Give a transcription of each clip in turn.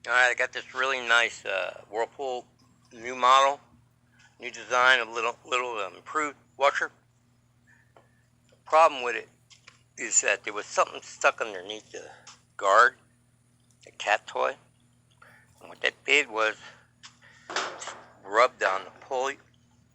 Alright, I got this really nice Whirlpool new model, new design, a little improved washer. The problem with it is that there was something stuck underneath the guard, a cat toy. And what that did was rubbed on the pulley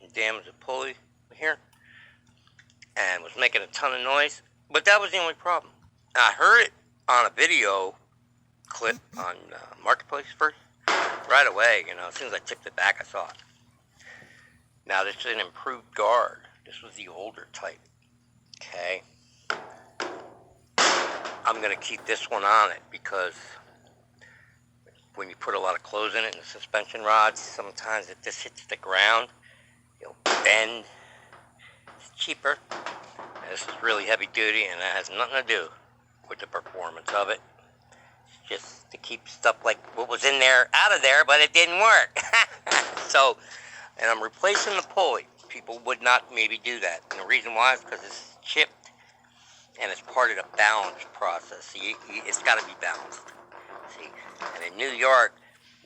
and damaged the pulley here and was making a ton of noise. But that was the only problem. I heard it on a video clip on Marketplace first. Right away, as soon as I tipped it back, I saw it. Now, this is an improved guard. This was the older type. Okay. I'm going to keep this one on it because when you put a lot of clothes in it and the suspension rods, sometimes if this hits the ground, it'll bend. It's cheaper. And this is really heavy duty, and that has nothing to do with the performance of it. It's just to keep stuff like what was in there out of there, but it didn't work. So, and I'm replacing the pulley. People would not maybe do that. And the reason why is because it's chipped and it's part of the balance process. See, it's got to be balanced. See, and in New York,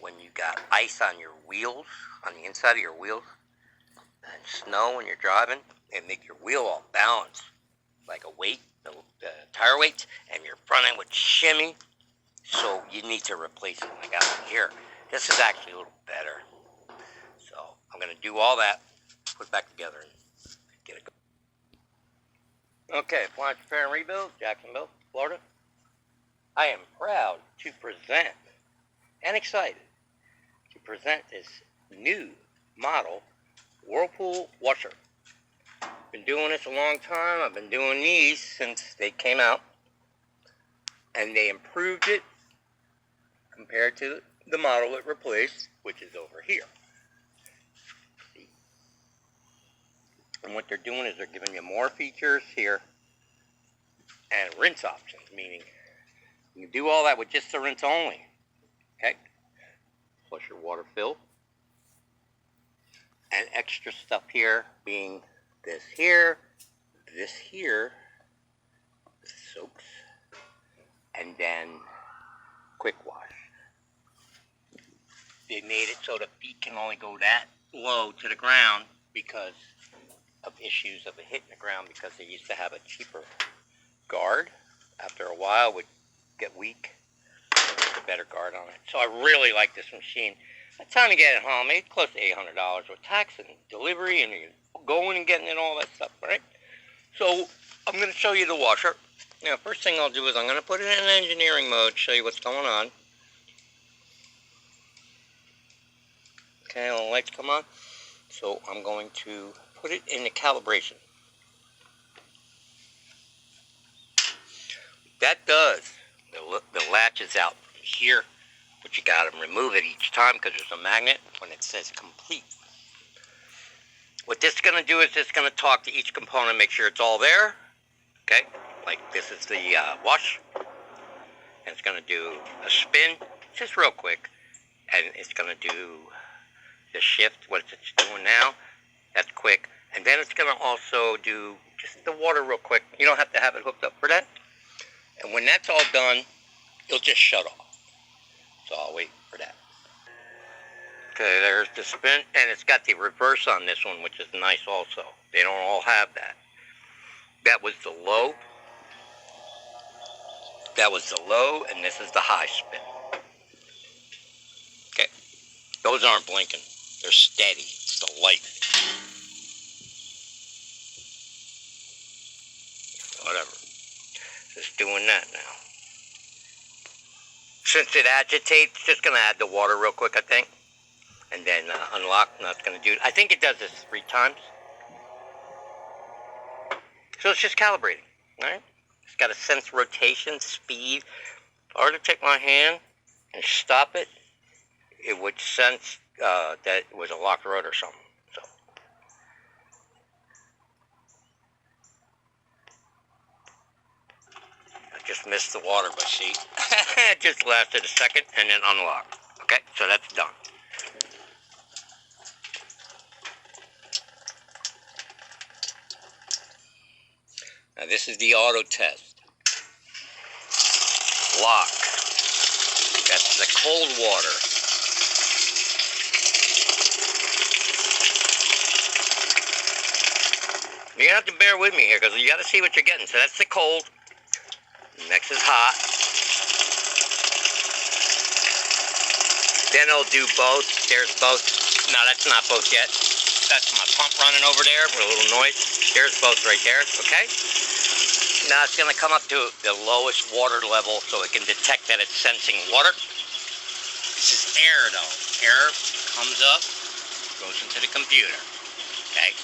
when you got ice on your wheels, on the inside of your wheels, and snow when you're driving, it make your wheel all balanced, like a weight, the tire weights, and your front end would shimmy. So you need to replace it like I got it here. This is actually a little better. So I'm going to do all that, put it back together, and get it going. Okay, Appliance Repair and Rebuild, Jacksonville, Florida. I am proud to present and excited to present this new model Whirlpool washer. Been doing this a long time. I've been doing these since they came out, and they improved it compared to the model it replaced, which is over here. See? And what they're doing is they're giving you more features here and rinse options, meaning you can do all that with just the rinse only. Okay? Plus your water fill. And extra stuff here being this here, the soaps, and then quick wash. They made it so the feet can only go that low to the ground because of issues of it hitting the ground, because they used to have a cheaper guard. After a while it would get weak. Put a better guard on it. So I really like this machine. By the time you get it home, it's close to $800 with tax and delivery and going and getting it, all that stuff, right? So I'm going to show you the washer. Now, first thing I'll do is I'm going to put it in engineering mode, show you what's going on. Okay, all the lights come on. So I'm going to put it in the calibration. That does, the latch is out here, but you got to remove it each time because there's a magnet when it says complete. What this is going to do is it's going to talk to each component, make sure it's all there. Okay, like this is the wash, and it's going to do a spin, just real quick, and it's going to do the shift, what it's doing now, that's quick, and then it's going to also do just the water real quick. You don't have to have it hooked up for that, and when that's all done, it'll just shut off. So I'll wait for that. Okay, there's the spin, and it's got the reverse on this one, which is nice also. They don't all have that. That was the low. That was the low, and this is the high spin. Okay, those aren't blinking. They're steady. It's the light. Whatever. Just doing that now. Since it agitates, just going to add the water real quick, I think. And then unlock, and that's going to do it. I think it does this 3 times. So it's just calibrating, all right? It's got to sense rotation, speed. If I were to take my hand and stop it, it would sense that it was a locked rod or something. So I just missed the water, but see, it just lasted a second and then unlocked. Okay, so that's done. Now this is the auto test. Lock. That's the cold water. You're gonna have to bear with me here because you gotta see what you're getting. So that's the cold. Next is hot. Then it'll do both. There's both. No, that's not both yet. That's my pump running over there with a little noise. There's both right there, okay? Now it's gonna come up to the lowest water level so it can detect that it's sensing water. This is air though. Air comes up, goes into the computer, okay?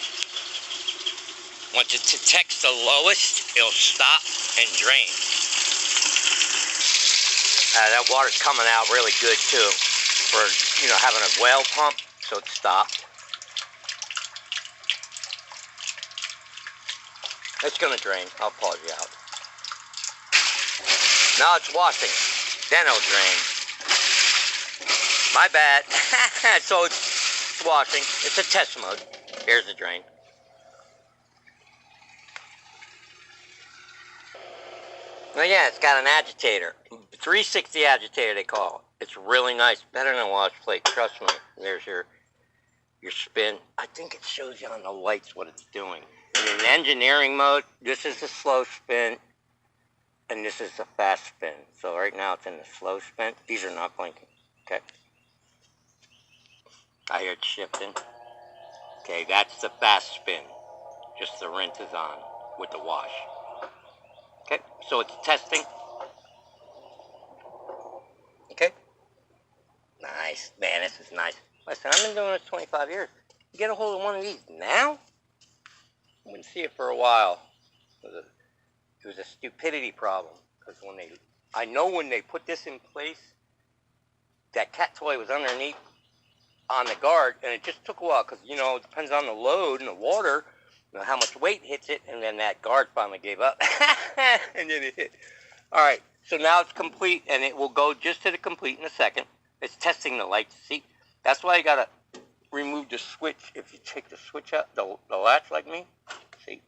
Once it detects the lowest, it'll stop and drain. That water's coming out really good too for, you know, having a well pump, so it stopped. It's gonna drain. I'll pause you out. Now it's washing. Then it'll drain. My bad. So it's washing. It's a test mode. Here's the drain. Well, yeah, it's got an agitator. 360 agitator, they call it. It's really nice. Better than a wash plate, trust me. There's your spin. I think it shows you on the lights what it's doing. And in engineering mode, this is the slow spin, and this is the fast spin. So right now it's in the slow spin. These are not blinking, okay? I hear it shifting. Okay, that's the fast spin. Just the rinse is on with the wash. Okay, so it's testing. Okay. Nice. Man, this is nice. Listen, I've been doing this 25 years. You get a hold of one of these now? I wouldn't see it for a while. It was a stupidity problem. Because I know when they put this in place, that cat toy was underneath on the guard, and it just took a while because, you know, it depends on the load and the water, you know, how much weight hits it, and then that guard finally gave up, and then it hit. All right, so now it's complete, and it will go just to the complete in a second. It's testing the lights. See, that's why you got to remove the switch if you take the switch out, the latch like me. See?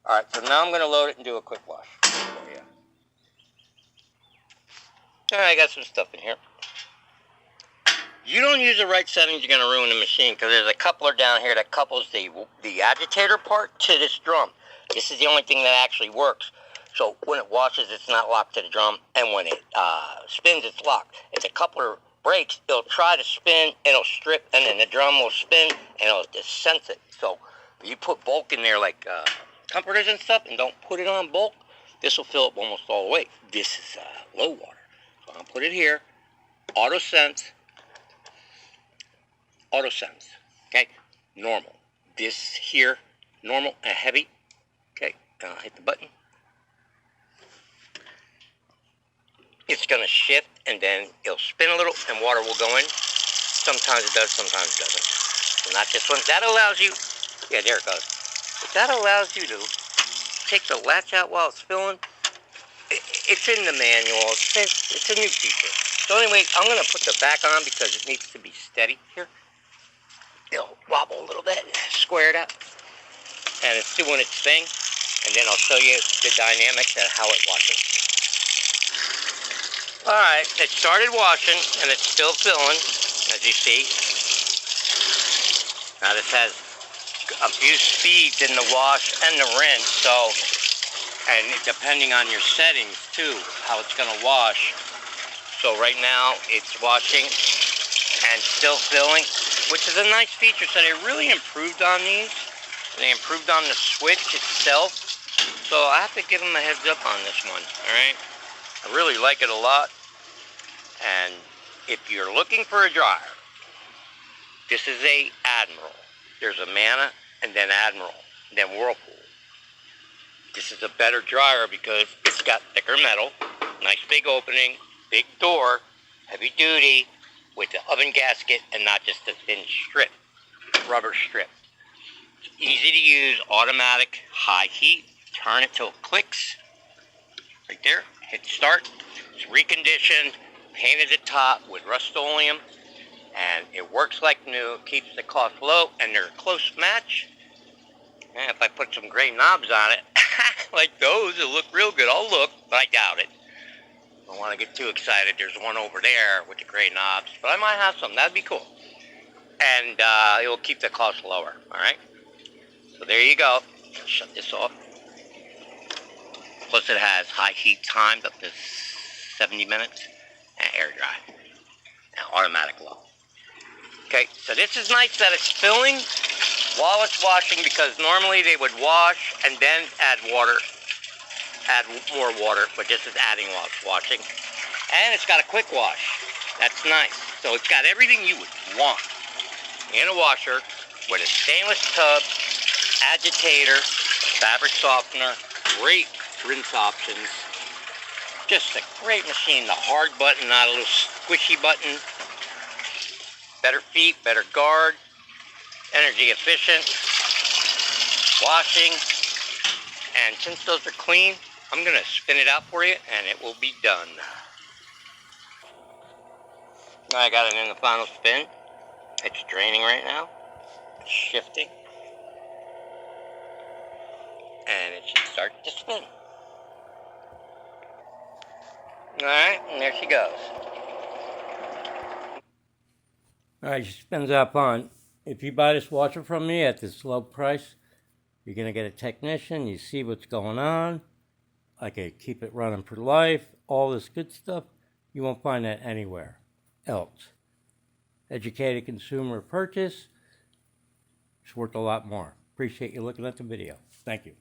All right, so now I'm going to load it and do a quick wash. Oh, yeah. All right, I got some stuff in here. You don't use the right settings, you're going to ruin the machine because there's a coupler down here that couples the agitator part to this drum. This is the only thing that actually works. So when it washes, it's not locked to the drum, and when it spins, it's locked. If the coupler breaks, it'll try to spin, it'll strip, and then the drum will spin, and it'll just sense it. So if you put bulk in there like comforters and stuff, and don't put it on bulk, this will fill up almost all the way. This is low water. So I'll put it here, auto sense, okay, normal. This here, normal and heavy, okay, and I'll hit the button. It's going to shift, and then it'll spin a little, and water will go in. Sometimes it does, sometimes it doesn't. So not this one. That allows you, yeah, there it goes. But that allows you to take the latch out while it's filling. It's in the manual. It's a new feature. So anyway, I'm going to put the back on because it needs to be steady here. It'll wobble a little bit, square it up, and it's doing its thing. And then I'll show you the dynamics and how it washes. All right, it started washing, and it's still filling, as you see. Now this has a few speeds in the wash and the rinse, so, and depending on your settings too, how it's going to wash. So right now it's washing and still filling, which is a nice feature. So they really improved on these. They improved on the switch itself. So I have to give them a heads up on this one, all right? I really like it a lot. And if you're looking for a dryer, this is a Admiral. There's a Mana, and then Admiral, and then Whirlpool. This is a better dryer because it's got thicker metal, nice big opening, big door, heavy duty, with the oven gasket and not just a thin strip, rubber strip. It's easy to use, automatic, high heat. Turn it till it clicks. Right there, hit start. It's reconditioned, painted the top with Rust-Oleum, and it works like new. It keeps the cost low, and they're a close match. And if I put some gray knobs on it, like those, it'll look real good. I'll look, but I doubt it. Don't want to get too excited. There's one over there with the gray knobs, but I might have some. That'd be cool. And it will keep the cost lower, all right? So there you go. Shut this off. Plus it has high heat timed up to 70 minutes and air dry. Now automatic low. Okay, so this is nice that it's filling while it's washing, because normally they would wash and then add water, add more water, but this is adding while it's washing. And it's got a quick wash. That's nice. So it's got everything you would want in a washer with a stainless tub, agitator, fabric softener, great rinse options. Just a great machine. The hard button, not a little squishy button. Better feet, better guard. Energy efficient. Washing. And since those are clean, I'm going to spin it out for you and it will be done. I got it in the final spin. It's draining right now. It's shifting. And it should start to spin. Alright, and there she goes. Alright, she spins up on. If you buy this washer from me at this low price, you're going to get a technician. You see what's going on. I can keep it running for life. All this good stuff. You won't find that anywhere else. Educated consumer purchase. It's worth a lot more. Appreciate you looking at the video. Thank you.